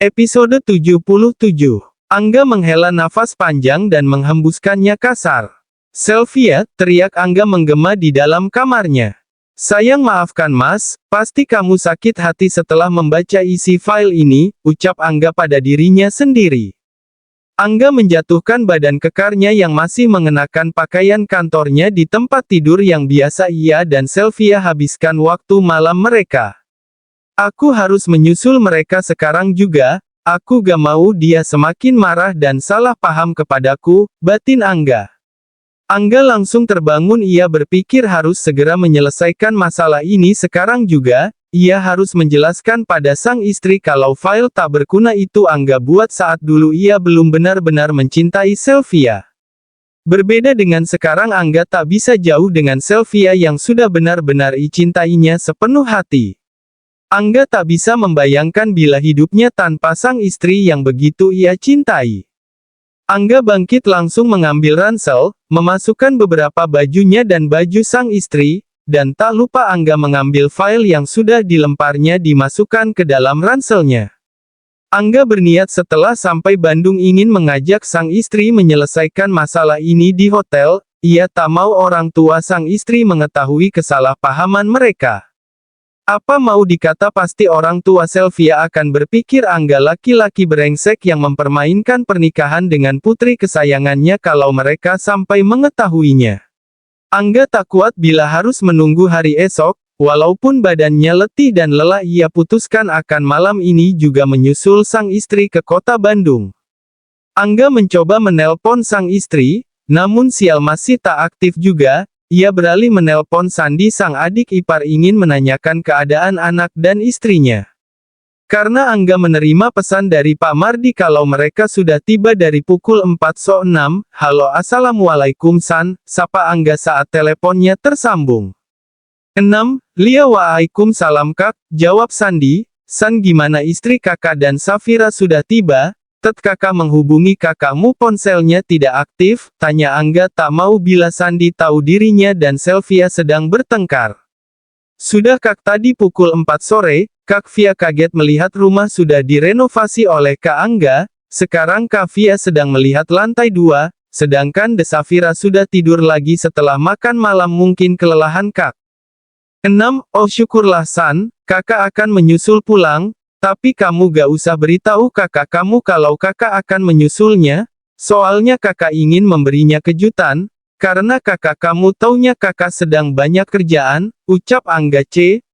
Episode 77. Angga menghela nafas panjang dan menghembuskannya kasar. "Sylvia," teriak Angga menggema di dalam kamarnya. "Sayang, maafkan Mas, pasti kamu sakit hati setelah membaca isi file ini," ucap Angga pada dirinya sendiri. Angga menjatuhkan badan kekarnya yang masih mengenakan pakaian kantornya di tempat tidur yang biasa ia dan Sylvia habiskan waktu malam mereka. "Aku harus menyusul mereka sekarang juga, aku gak mau dia semakin marah dan salah paham kepadaku," batin Angga. Angga langsung terbangun, ia berpikir harus segera menyelesaikan masalah ini sekarang juga, ia harus menjelaskan pada sang istri kalau file tak berguna itu Angga buat saat dulu ia belum benar-benar mencintai Sylvia. Berbeda dengan sekarang Angga tak bisa jauh dengan Sylvia yang sudah benar-benar dicintainya sepenuh hati. Angga tak bisa membayangkan bila hidupnya tanpa sang istri yang begitu ia cintai. Angga bangkit langsung mengambil ransel, memasukkan beberapa bajunya dan baju sang istri, dan tak lupa Angga mengambil file yang sudah dilemparnya dimasukkan ke dalam ranselnya. Angga berniat setelah sampai Bandung ingin mengajak sang istri menyelesaikan masalah ini di hotel, ia tak mau orang tua sang istri mengetahui kesalahpahaman mereka. Apa mau dikata pasti orang tua Sylvia akan berpikir Angga laki-laki brengsek yang mempermainkan pernikahan dengan putri kesayangannya kalau mereka sampai mengetahuinya. Angga tak kuat bila harus menunggu hari esok, walaupun badannya letih dan lelah ia putuskan akan malam ini juga menyusul sang istri ke kota Bandung. Angga mencoba menelpon sang istri, namun sial masih tak aktif juga. Ia beralih menelpon Sandi sang adik ipar ingin menanyakan keadaan anak dan istrinya. Karena Angga menerima pesan dari Pak Mardi kalau mereka sudah tiba dari pukul 4.06, "Halo, assalamualaikum San," sapa Angga saat teleponnya tersambung. 6. "Lia, waalaikumsalam Kak," jawab Sandi. "San, gimana istri kakak dan Safira sudah tiba?" "Tet, kakak menghubungi kakakmu ponselnya tidak aktif," tanya Angga tak mau bila Sandi tahu dirinya dan Sylvia sedang bertengkar. "Sudah Kak, tadi pukul 4 sore, Kak Via kaget melihat rumah sudah direnovasi oleh Kak Angga, sekarang Kak Via sedang melihat lantai 2, sedangkan De Safira sudah tidur lagi setelah makan malam mungkin kelelahan Kak." 6. "Oh syukurlah San, kakak akan menyusul pulang. Tapi kamu gak usah beritahu kakak kamu kalau kakak akan menyusulnya, soalnya kakak ingin memberinya kejutan, karena kakak kamu taunya kakak sedang banyak kerjaan," ucap Angga.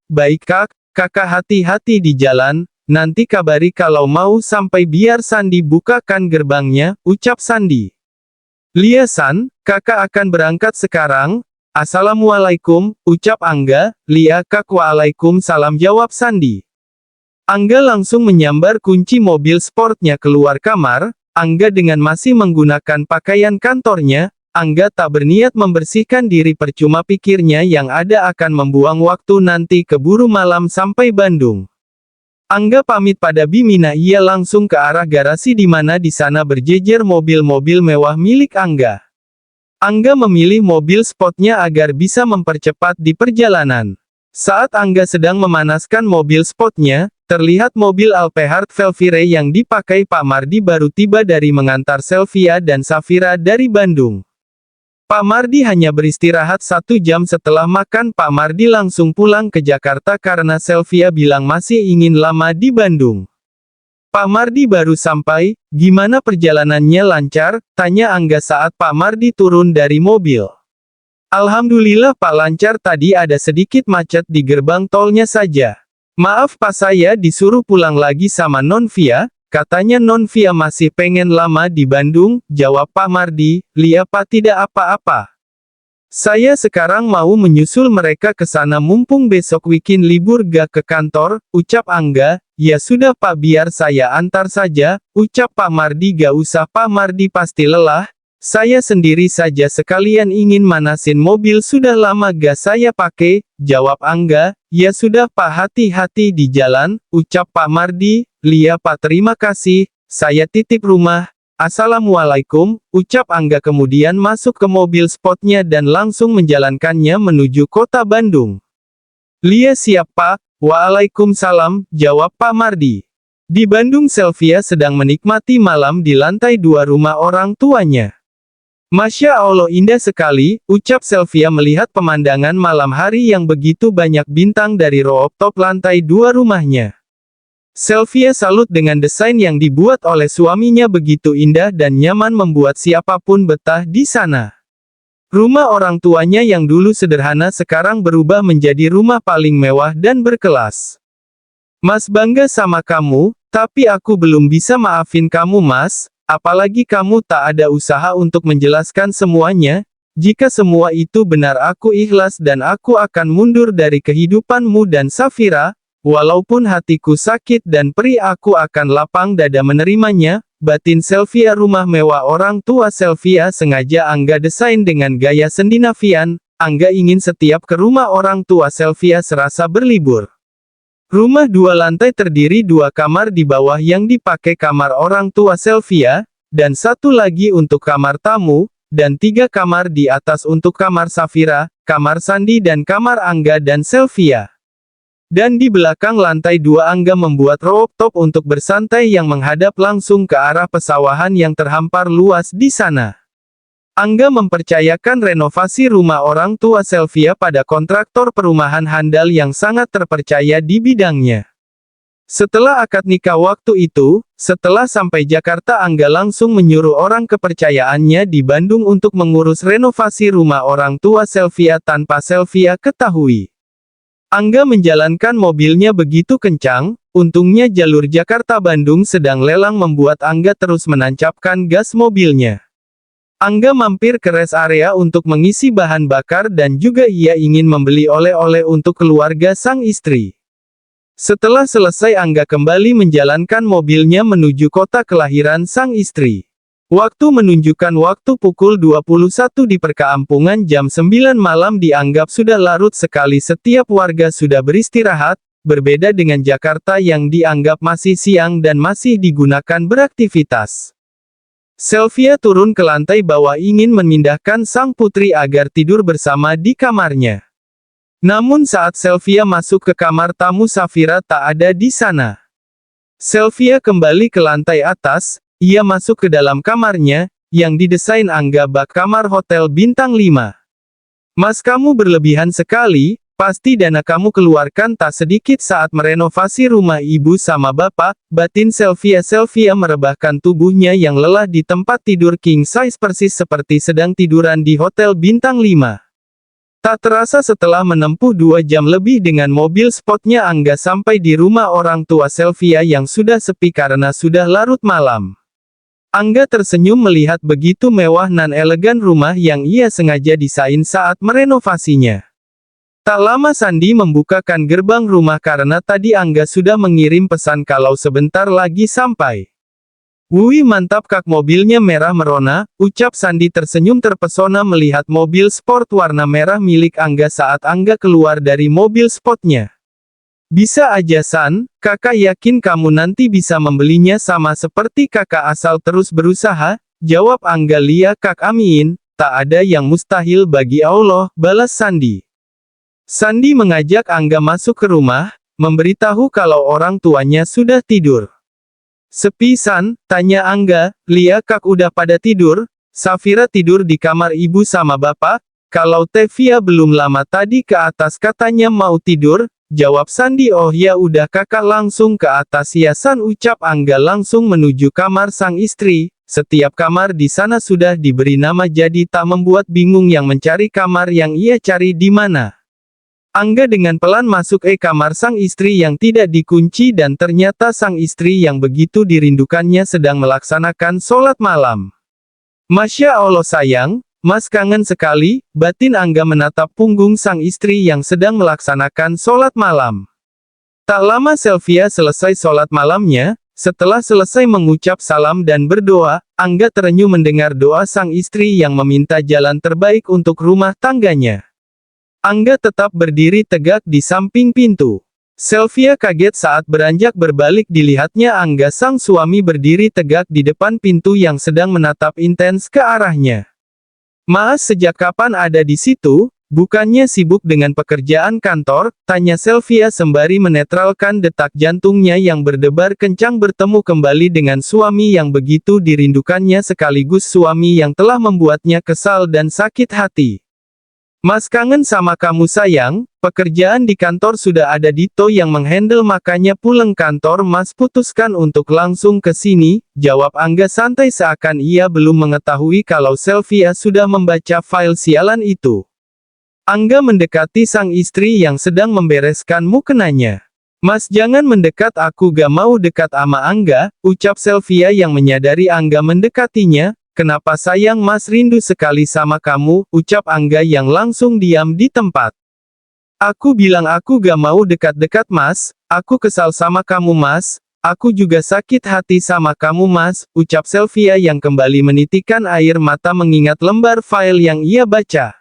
"Baik Kak, kakak hati-hati di jalan, nanti kabari kalau mau sampai biar Sandi bukakan gerbangnya," ucap Sandi. "Lia San, kakak akan berangkat sekarang." "Assalamualaikum," ucap Angga. "Lia Kak." "Waalaikumsalam," jawab Sandi. Angga langsung menyambar kunci mobil sportnya keluar kamar. Angga dengan masih menggunakan pakaian kantornya, Angga tak berniat membersihkan diri percuma pikirnya yang ada akan membuang waktu nanti keburu malam sampai Bandung. Angga pamit pada Bimina ia langsung ke arah garasi di mana di sana berjejer mobil-mobil mewah milik Angga. Angga memilih mobil sportnya agar bisa mempercepat di perjalanan. Saat Angga sedang memanaskan mobil sportnya, terlihat mobil Alphard Velvire yang dipakai Pak Mardi baru tiba dari mengantar Sylvia dan Safira dari Bandung. Pak Mardi hanya beristirahat 1 jam setelah makan. Pak Mardi langsung pulang ke Jakarta karena Sylvia bilang masih ingin lama di Bandung. "Pak Mardi baru sampai, gimana perjalanannya, lancar?" tanya Angga saat Pak Mardi turun dari mobil. "Alhamdulillah Pak, lancar, tadi ada sedikit macet di gerbang tolnya saja. Maaf Pak, saya disuruh pulang lagi sama Non Via, katanya Non Via masih pengen lama di Bandung," jawab Pak Mardi. "Lia Pak, tidak apa-apa. Saya sekarang mau menyusul mereka ke sana mumpung besok weekend libur gak ke kantor," ucap Angga. "Ya sudah Pak, biar saya antar saja," ucap Pak Mardi. "Gak usah Pak Mardi, pasti lelah. Saya sendiri saja sekalian ingin manasin mobil sudah lama gak saya pakai," jawab Angga. "Ya sudah Pak, hati-hati di jalan," ucap Pak Mardi. "Lia Pak, terima kasih, saya titip rumah. Assalamualaikum," ucap Angga kemudian masuk ke mobil sportnya dan langsung menjalankannya menuju kota Bandung. "Lia siap Pak." "Waalaikumsalam," jawab Pak Mardi. Di Bandung Sylvia sedang menikmati malam di lantai 2 rumah orang tuanya. Masya Allah indah sekali, ucap Sylvia melihat pemandangan malam hari yang begitu banyak bintang dari rooftop lantai 2 rumahnya. Sylvia salut dengan desain yang dibuat oleh suaminya begitu indah dan nyaman membuat siapapun betah di sana. Rumah orang tuanya yang dulu sederhana sekarang berubah menjadi rumah paling mewah dan berkelas. Mas bangga sama kamu, tapi aku belum bisa maafin kamu Mas, apalagi kamu tak ada usaha untuk menjelaskan semuanya. Jika semua itu benar aku ikhlas dan aku akan mundur dari kehidupanmu dan Safira, walaupun hatiku sakit dan perih aku akan lapang dada menerimanya. Batin Sylvia. Rumah mewah orang tua Sylvia sengaja Angga desain dengan gaya Skandinavian. Angga ingin setiap ke rumah orang tua Sylvia serasa berlibur. Rumah 2 lantai terdiri 2 kamar di bawah yang dipakai kamar orang tua Sylvia, dan 1 lagi untuk kamar tamu, dan 3 kamar di atas untuk kamar Safira, kamar Sandi dan kamar Angga dan Sylvia. Dan di belakang lantai 2 Angga membuat rooftop untuk bersantai yang menghadap langsung ke arah pesawahan yang terhampar luas di sana. Angga mempercayakan renovasi rumah orang tua Sylvia pada kontraktor perumahan handal yang sangat terpercaya di bidangnya. Setelah akad nikah waktu itu, setelah sampai Jakarta Angga langsung menyuruh orang kepercayaannya di Bandung untuk mengurus renovasi rumah orang tua Sylvia tanpa Sylvia ketahui. Angga menjalankan mobilnya begitu kencang, untungnya jalur Jakarta-Bandung sedang lelang membuat Angga terus menancapkan gas mobilnya. Angga mampir ke rest area untuk mengisi bahan bakar dan juga ia ingin membeli oleh-oleh untuk keluarga sang istri. Setelah selesai Angga kembali menjalankan mobilnya menuju kota kelahiran sang istri. Waktu menunjukkan waktu pukul 21 di perkampungan jam 9 malam dianggap sudah larut sekali setiap warga sudah beristirahat, berbeda dengan Jakarta yang dianggap masih siang dan masih digunakan beraktivitas. Sylvia turun ke lantai bawah ingin memindahkan sang putri agar tidur bersama di kamarnya. Namun saat Sylvia masuk ke kamar tamu Safira tak ada di sana. Sylvia kembali ke lantai atas, ia masuk ke dalam kamarnya, yang didesain Angga bak kamar hotel bintang 5. Mas kamu berlebihan sekali, pasti dana kamu keluarkan tak sedikit saat merenovasi rumah ibu sama bapak, batin Sylvia. Sylvia merebahkan tubuhnya yang lelah di tempat tidur king size persis seperti sedang tiduran di hotel bintang 5. Tak terasa setelah menempuh 2 jam lebih dengan mobil sportnya Angga sampai di rumah orang tua Sylvia yang sudah sepi karena sudah larut malam. Angga tersenyum melihat begitu mewah nan elegan rumah yang ia sengaja desain saat merenovasinya. Tak lama Sandi membukakan gerbang rumah karena tadi Angga sudah mengirim pesan kalau sebentar lagi sampai. Wih mantap kak mobilnya merah merona, ucap Sandi tersenyum terpesona melihat mobil sport warna merah milik Angga saat Angga keluar dari mobil sportnya. Bisa aja San, kakak yakin kamu nanti bisa membelinya sama seperti kakak asal terus berusaha, jawab Angga. Lia kak amin, tak ada yang mustahil bagi Allah, balas Sandi. Sandi mengajak Angga masuk ke rumah, memberitahu kalau orang tuanya sudah tidur. Sepi San, tanya Angga, Lia kak udah pada tidur? Safira tidur di kamar ibu sama bapak, kalau Tevia belum lama tadi ke atas katanya mau tidur, jawab Sandi. Oh ya udah kakak langsung ke atas ya San, ucap Angga langsung menuju kamar sang istri. Setiap kamar di sana sudah diberi nama jadi tak membuat bingung yang mencari kamar yang ia cari di mana. Angga dengan pelan masuk kamar sang istri yang tidak dikunci dan ternyata sang istri yang begitu dirindukannya sedang melaksanakan sholat malam. Masya Allah sayang, mas kangen sekali, batin Angga menatap punggung sang istri yang sedang melaksanakan sholat malam. Tak lama Sylvia selesai sholat malamnya, setelah selesai mengucap salam dan berdoa, Angga terenyuh mendengar doa sang istri yang meminta jalan terbaik untuk rumah tangganya. Angga tetap berdiri tegak di samping pintu. Sylvia kaget saat beranjak berbalik dilihatnya Angga sang suami berdiri tegak di depan pintu yang sedang menatap intens ke arahnya. Mas sejak kapan ada di situ? Bukannya sibuk dengan pekerjaan kantor, tanya Sylvia sembari menetralkan detak jantungnya yang berdebar kencang bertemu kembali dengan suami yang begitu dirindukannya sekaligus suami yang telah membuatnya kesal dan sakit hati. Mas kangen sama kamu sayang, pekerjaan di kantor sudah ada Dito yang menghandle makanya pulang kantor Mas putuskan untuk langsung ke sini, jawab Angga santai seakan ia belum mengetahui kalau Sylvia sudah membaca file sialan itu. Angga mendekati sang istri yang sedang membereskan mukenanya. Mas jangan mendekat aku gak mau dekat ama Angga, ucap Sylvia yang menyadari Angga mendekatinya, kenapa sayang Mas rindu sekali sama kamu, ucap Angga yang langsung diam di tempat. Aku bilang aku gak mau dekat-dekat Mas, aku kesal sama kamu Mas, aku juga sakit hati sama kamu Mas, ucap Sylvia yang kembali menitikkan air mata mengingat lembar file yang ia baca.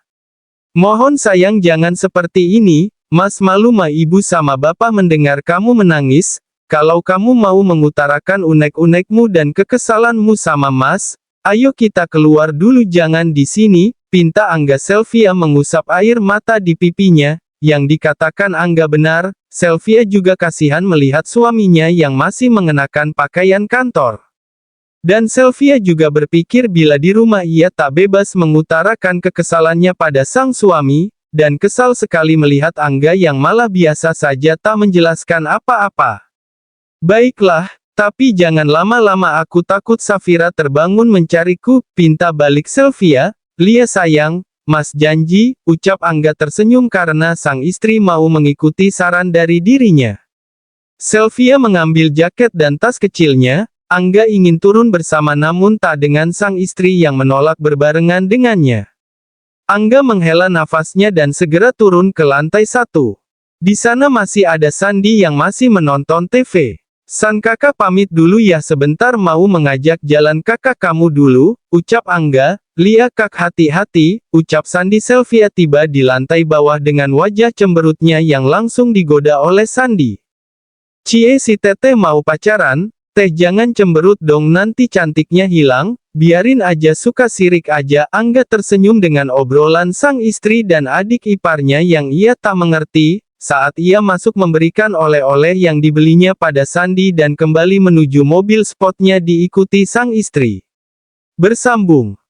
Mohon sayang jangan seperti ini, Mas malu ma ibu sama bapak mendengar kamu menangis, kalau kamu mau mengutarakan unek-unekmu dan kekesalanmu sama Mas, ayo kita keluar dulu jangan di sini, pinta Angga. Sylvia mengusap air mata di pipinya, yang dikatakan Angga benar, Sylvia juga kasihan melihat suaminya yang masih mengenakan pakaian kantor. Dan Sylvia juga berpikir bila di rumah ia tak bebas mengutarakan kekesalannya pada sang suami, dan kesal sekali melihat Angga yang malah biasa saja tak menjelaskan apa-apa. Baiklah, tapi jangan lama-lama aku takut Safira terbangun mencariku, pinta balik Sylvia, Lia sayang, Mas janji, ucap Angga tersenyum karena sang istri mau mengikuti saran dari dirinya. Sylvia mengambil jaket dan tas kecilnya, Angga ingin turun bersama namun tak dengan sang istri yang menolak berbarengan dengannya. Angga menghela nafasnya dan segera turun ke lantai 1. Di sana masih ada Sandi yang masih menonton TV. San kakak pamit dulu ya sebentar mau mengajak jalan kakak kamu dulu, ucap Angga. Lia kak hati-hati, ucap Sandi. Sylvia tiba di lantai bawah dengan wajah cemberutnya yang langsung digoda oleh Sandi. Cie si teteh mau pacaran? Teh jangan cemberut dong nanti cantiknya hilang, biarin aja suka sirik aja. Angga tersenyum dengan obrolan sang istri dan adik iparnya yang ia tak mengerti, saat ia masuk memberikan oleh-oleh yang dibelinya pada Sandi dan kembali menuju mobil sportnya diikuti sang istri. Bersambung.